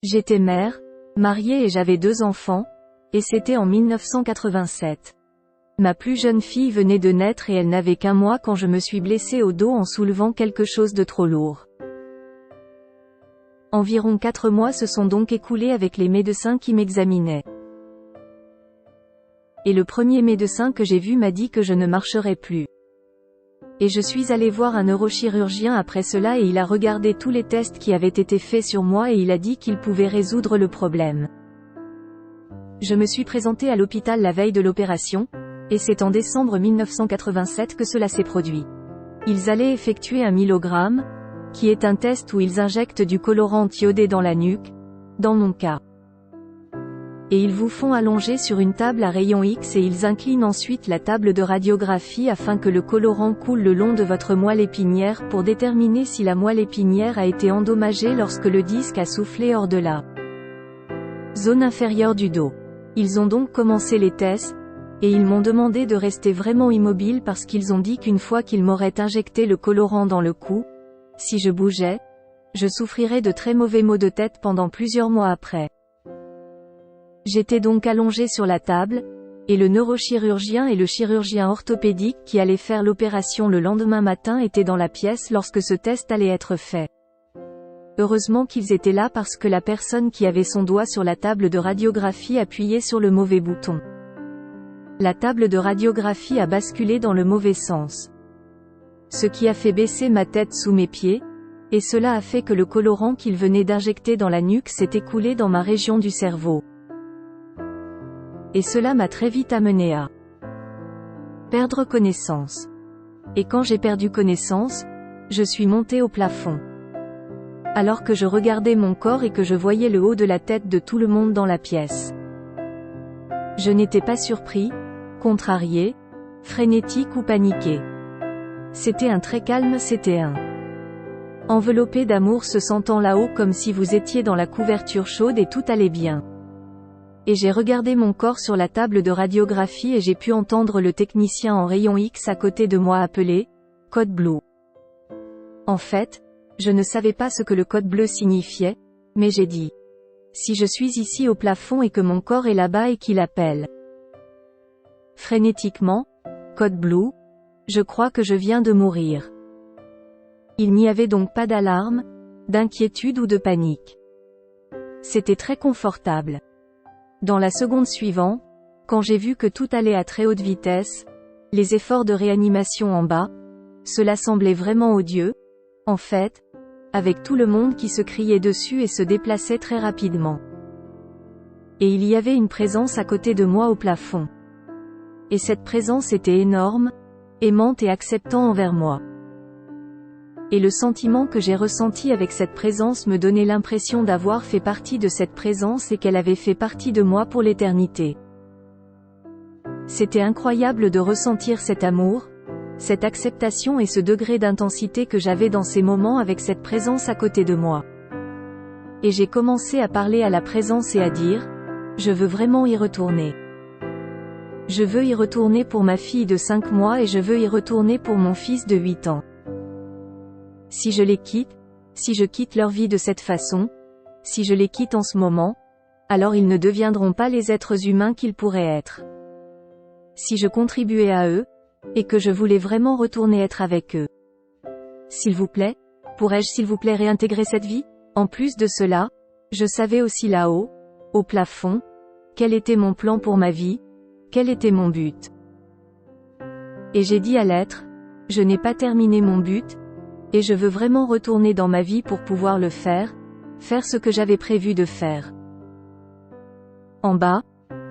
J'étais mère, mariée et j'avais 2 enfants, et c'était en 1987. Ma plus jeune fille venait de naître et elle n'avait qu'1 mois quand je me suis blessée au dos en soulevant quelque chose de trop lourd. Environ 4 mois se sont donc écoulés avec les médecins qui m'examinaient. Et le premier médecin que j'ai vu m'a dit que je ne marcherais plus. Et je suis allée voir un neurochirurgien après cela et il a regardé tous les tests qui avaient été faits sur moi et il a dit qu'il pouvait résoudre le problème. Je me suis présentée à l'hôpital la veille de l'opération, et c'est en décembre 1987 que cela s'est produit. Ils allaient effectuer un myelogramme, qui est un test où ils injectent du colorant iodé dans la nuque, dans mon cas. Et ils vous font allonger sur une table à rayon X et ils inclinent ensuite la table de radiographie afin que le colorant coule le long de votre moelle épinière pour déterminer si la moelle épinière a été endommagée lorsque le disque a soufflé hors de la zone inférieure du dos. Ils ont donc commencé les tests, et ils m'ont demandé de rester vraiment immobile parce qu'ils ont dit qu'une fois qu'ils m'auraient injecté le colorant dans le cou, si je bougeais, je souffrirais de très mauvais maux de tête pendant plusieurs mois après. J'étais donc allongée sur la table, et le neurochirurgien et le chirurgien orthopédique qui allait faire l'opération le lendemain matin étaient dans la pièce lorsque ce test allait être fait. Heureusement qu'ils étaient là parce que la personne qui avait son doigt sur la table de radiographie appuyait sur le mauvais bouton. La table de radiographie a basculé dans le mauvais sens. Ce qui a fait baisser ma tête sous mes pieds, et cela a fait que le colorant qu'ils venaient d'injecter dans la nuque s'est écoulé dans ma région du cerveau. Et cela m'a très vite amené à perdre connaissance. Et quand j'ai perdu connaissance, je suis montée au plafond. Alors que je regardais mon corps et que je voyais le haut de la tête de tout le monde dans la pièce. Je n'étais pas surpris, contrarié, frénétique ou paniqué. C'était un très calme, c'était un enveloppé d'amour se sentant là-haut comme si vous étiez dans la couverture chaude et tout allait bien. Et j'ai regardé mon corps sur la table de radiographie et j'ai pu entendre le technicien en rayon X à côté de moi appeler « code bleu ». En fait, je ne savais pas ce que le code bleu signifiait, mais j'ai dit « si je suis ici au plafond et que mon corps est là-bas et qu'il appelle ». Frénétiquement, « code bleu », je crois que je viens de mourir. Il n'y avait donc pas d'alarme, d'inquiétude ou de panique. C'était très confortable. Dans la seconde suivante, quand j'ai vu que tout allait à très haute vitesse, les efforts de réanimation en bas, cela semblait vraiment odieux, en fait, avec tout le monde qui se criait dessus et se déplaçait très rapidement. Et il y avait une présence à côté de moi au plafond. Et cette présence était énorme, aimante et acceptant envers moi. Et le sentiment que j'ai ressenti avec cette présence me donnait l'impression d'avoir fait partie de cette présence et qu'elle avait fait partie de moi pour l'éternité. C'était incroyable de ressentir cet amour, cette acceptation et ce degré d'intensité que j'avais dans ces moments avec cette présence à côté de moi. Et j'ai commencé à parler à la présence et à dire, je veux vraiment y retourner. Je veux y retourner pour ma fille de 5 mois et je veux y retourner pour mon fils de 8 ans. Si je les quitte, si je quitte leur vie de cette façon, si je les quitte en ce moment, alors ils ne deviendront pas les êtres humains qu'ils pourraient être. Si je contribuais à eux, et que je voulais vraiment retourner être avec eux. S'il vous plaît, pourrais-je s'il vous plaît réintégrer cette vie? En plus de cela, je savais aussi là-haut, au plafond, quel était mon plan pour ma vie, quel était mon but. Et j'ai dit à l'être, je n'ai pas terminé mon but, et je veux vraiment retourner dans ma vie pour pouvoir le faire ce que j'avais prévu de faire. En bas,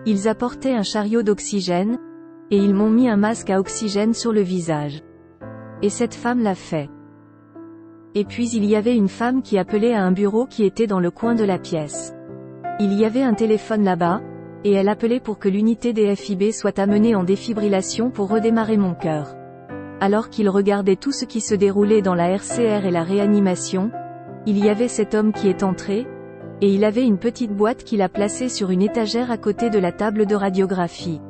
ils apportaient un chariot d'oxygène, et ils m'ont mis un masque à oxygène sur le visage. Et cette femme l'a fait. Et puis il y avait une femme qui appelait à un bureau qui était dans le coin de la pièce. Il y avait un téléphone là-bas, et elle appelait pour que l'unité des FIB soit amenée en défibrillation pour redémarrer mon cœur. Alors qu'il regardait tout ce qui se déroulait dans la RCR et la réanimation, il y avait cet homme qui est entré, et il avait une petite boîte qu'il a placée sur une étagère à côté de la table de radiographie.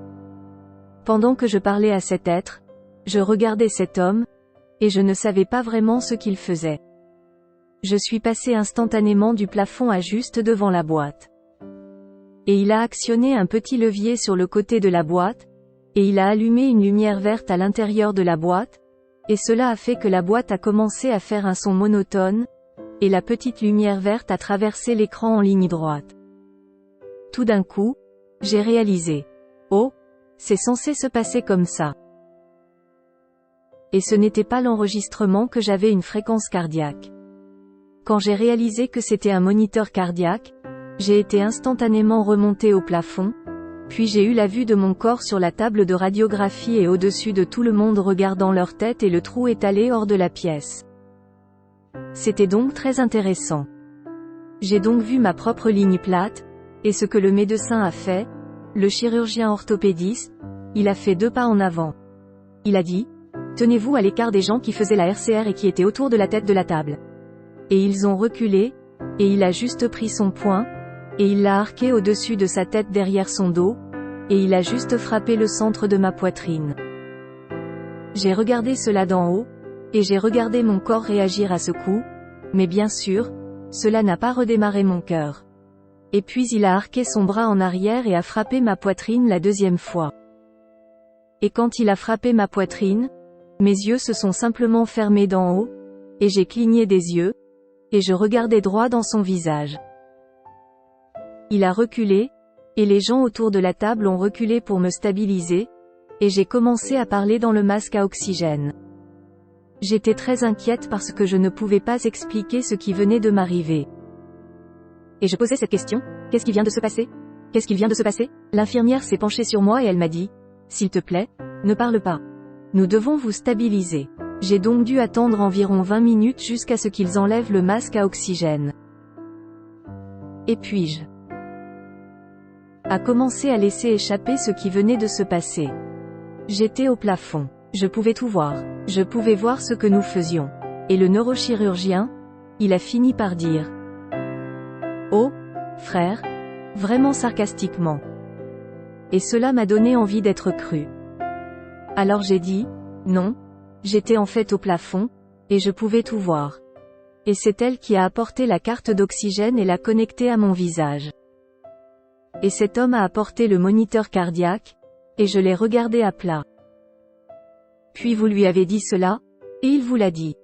Pendant que je parlais à cet être, je regardais cet homme, et je ne savais pas vraiment ce qu'il faisait. Je suis passé instantanément du plafond à juste devant la boîte. Et il a actionné un petit levier sur le côté de la boîte, et il a allumé une lumière verte à l'intérieur de la boîte, et cela a fait que la boîte a commencé à faire un son monotone, et la petite lumière verte a traversé l'écran en ligne droite. Tout d'un coup, j'ai réalisé. Oh, c'est censé se passer comme ça. Et ce n'était pas l'enregistrement que j'avais une fréquence cardiaque. Quand j'ai réalisé que c'était un moniteur cardiaque, j'ai été instantanément remonté au plafond, puis j'ai eu la vue de mon corps sur la table de radiographie et au-dessus de tout le monde regardant leur tête et le trou étalé hors de la pièce. C'était donc très intéressant. J'ai donc vu ma propre ligne plate, et ce que le médecin a fait, le chirurgien orthopédiste, il a fait 2 pas en avant. Il a dit, tenez-vous à l'écart des gens qui faisaient la RCR et qui étaient autour de la tête de la table. Et ils ont reculé, et il a juste pris son poing, et il l'a arqué au-dessus de sa tête derrière son dos, et il a juste frappé le centre de ma poitrine. J'ai regardé cela d'en haut, et j'ai regardé mon corps réagir à ce coup, mais bien sûr, cela n'a pas redémarré mon cœur. Et puis il a arqué son bras en arrière et a frappé ma poitrine la 2e fois. Et quand il a frappé ma poitrine, mes yeux se sont simplement fermés d'en haut, et j'ai cligné des yeux, et je regardais droit dans son visage. Il a reculé, et les gens autour de la table ont reculé pour me stabiliser, et j'ai commencé à parler dans le masque à oxygène. J'étais très inquiète parce que je ne pouvais pas expliquer ce qui venait de m'arriver. Et je posais cette question, qu'est-ce qui vient de se passer? Qu'est-ce qui vient de se passer? L'infirmière s'est penchée sur moi et elle m'a dit, s'il te plaît, ne parle pas. Nous devons vous stabiliser. J'ai donc dû attendre environ 20 minutes jusqu'à ce qu'ils enlèvent le masque à oxygène. Et puis a commencé à laisser échapper ce qui venait de se passer. J'étais au plafond. Je pouvais tout voir. Je pouvais voir ce que nous faisions. Et le neurochirurgien, il a fini par dire. Oh, frère, vraiment sarcastiquement. Et cela m'a donné envie d'être cru. Alors j'ai dit, non, j'étais en fait au plafond, et je pouvais tout voir. Et c'est elle qui a apporté la carte d'oxygène et l'a connectée à mon visage. Et cet homme a apporté le moniteur cardiaque, et je l'ai regardé à plat. Puis vous lui avez dit cela, et il vous l'a dit.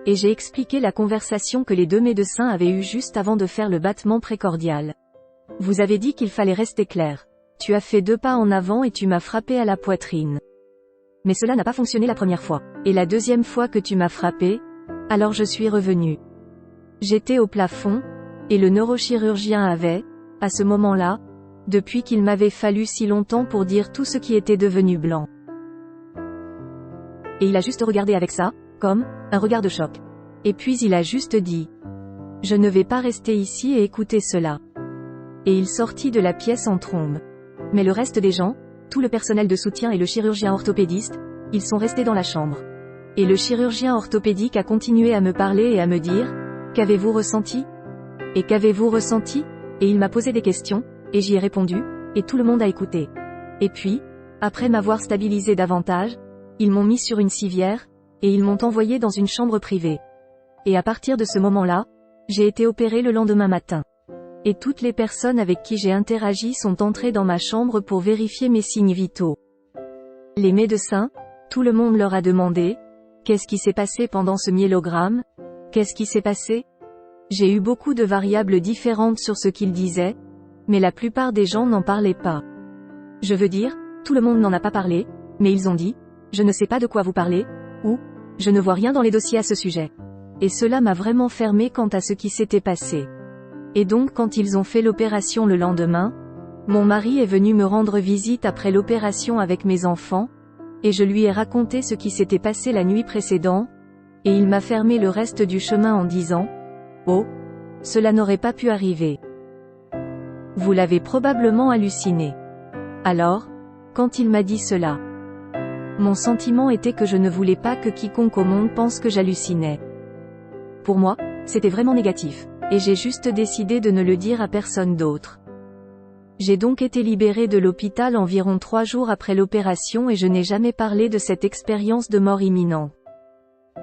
Et j'ai expliqué la conversation que les 2 médecins avaient eue juste avant de faire le battement précordial. Vous avez dit qu'il fallait rester clair. Tu as fait 2 pas en avant et tu m'as frappé à la poitrine. Mais cela n'a pas fonctionné la première fois. Et la 2e fois que tu m'as frappé, alors je suis revenu. J'étais au plafond, et le neurochirurgien avait, à ce moment-là, depuis qu'il m'avait fallu si longtemps pour dire tout ce qui était devenu blanc. Et il a juste regardé avec ça, comme, un regard de choc. Et puis il a juste dit. Je ne vais pas rester ici et écouter cela. Et il sortit de la pièce en trombe. Mais le reste des gens, tout le personnel de soutien et le chirurgien orthopédiste, ils sont restés dans la chambre. Et le chirurgien orthopédique a continué à me parler et à me dire, qu'avez-vous ressenti? Et qu'avez-vous ressenti? Et il m'a posé des questions, et j'y ai répondu, et tout le monde a écouté. Et puis, après m'avoir stabilisé davantage, ils m'ont mis sur une civière, et ils m'ont envoyé dans une chambre privée. Et à partir de ce moment-là, j'ai été opéré le lendemain matin. Et toutes les personnes avec qui j'ai interagi sont entrées dans ma chambre pour vérifier mes signes vitaux. Les médecins, tout le monde leur a demandé, qu'est-ce qui s'est passé pendant ce myélogramme? Qu'est-ce qui s'est passé? J'ai eu beaucoup de variables différentes sur ce qu'ils disaient, mais la plupart des gens n'en parlaient pas. Je veux dire, tout le monde n'en a pas parlé, mais ils ont dit, je ne sais pas de quoi vous parlez, ou, je ne vois rien dans les dossiers à ce sujet. Et cela m'a vraiment fermé quant à ce qui s'était passé. Et donc quand ils ont fait l'opération le lendemain, mon mari est venu me rendre visite après l'opération avec mes enfants, et je lui ai raconté ce qui s'était passé la nuit précédente, et il m'a fermé le reste du chemin en disant, oh, cela n'aurait pas pu arriver. Vous l'avez probablement halluciné. Alors, quand il m'a dit cela, mon sentiment était que je ne voulais pas que quiconque au monde pense que j'hallucinais. Pour moi, c'était vraiment négatif, et j'ai juste décidé de ne le dire à personne d'autre. J'ai donc été libérée de l'hôpital environ 3 jours après l'opération et je n'ai jamais parlé de cette expérience de mort imminente.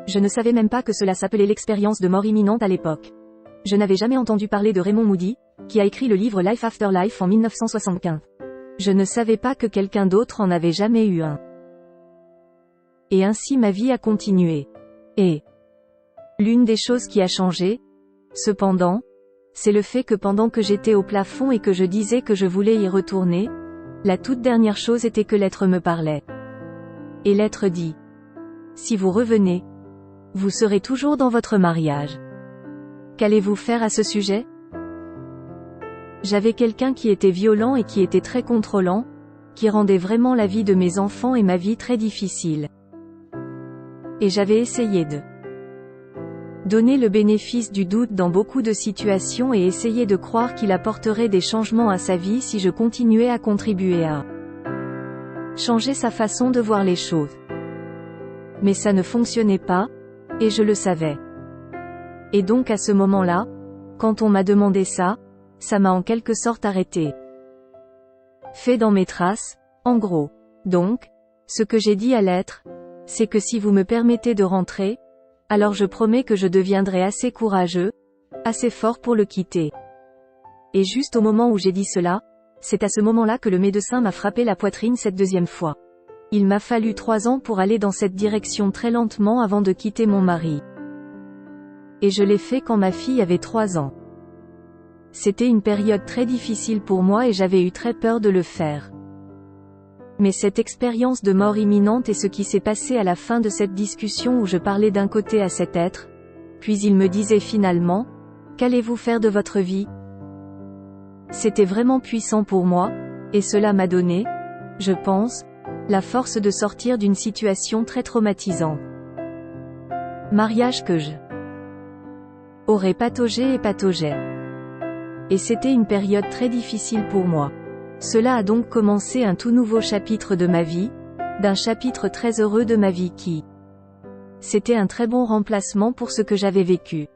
Je ne savais même pas que cela s'appelait l'expérience de mort imminente à l'époque. Je n'avais jamais entendu parler de Raymond Moody, qui a écrit le livre Life After Life en 1975. Je ne savais pas que quelqu'un d'autre en avait jamais eu un. Et ainsi ma vie a continué. Et l'une des choses qui a changé, cependant, c'est le fait que pendant que j'étais au plafond et que je disais que je voulais y retourner, la toute dernière chose était que l'être me parlait. Et l'être dit: si vous revenez, vous serez toujours dans votre mariage. Qu'allez-vous faire à ce sujet? J'avais quelqu'un qui était violent et qui était très contrôlant, qui rendait vraiment la vie de mes enfants et ma vie très difficile. Et j'avais essayé de donner le bénéfice du doute dans beaucoup de situations et essayer de croire qu'il apporterait des changements à sa vie si je continuais à contribuer à changer sa façon de voir les choses. Mais ça ne fonctionnait pas, et je le savais. Et donc à ce moment-là, quand on m'a demandé ça m'a en quelque sorte arrêté. Fait dans mes traces, en gros. Donc, ce que j'ai dit à l'être, c'est que si vous me permettez de rentrer, alors je promets que je deviendrai assez courageux, assez fort pour le quitter. Et juste au moment où j'ai dit cela, c'est à ce moment-là que le médecin m'a frappé la poitrine cette deuxième fois. Il m'a fallu 3 ans pour aller dans cette direction très lentement avant de quitter mon mari. Et je l'ai fait quand ma fille avait 3 ans. C'était une période très difficile pour moi et j'avais eu très peur de le faire. Mais cette expérience de mort imminente et ce qui s'est passé à la fin de cette discussion où je parlais d'un côté à cet être, puis il me disait finalement: qu'allez-vous faire de votre vie? C'était vraiment puissant pour moi, et cela m'a donné, je pense, la force de sortir d'une situation très traumatisante. Mariage que je aurais pataugé et pataugeais. Et c'était une période très difficile pour moi. Cela a donc commencé un tout nouveau chapitre de ma vie, d'un chapitre très heureux de ma vie qui c'était un très bon remplacement pour ce que j'avais vécu.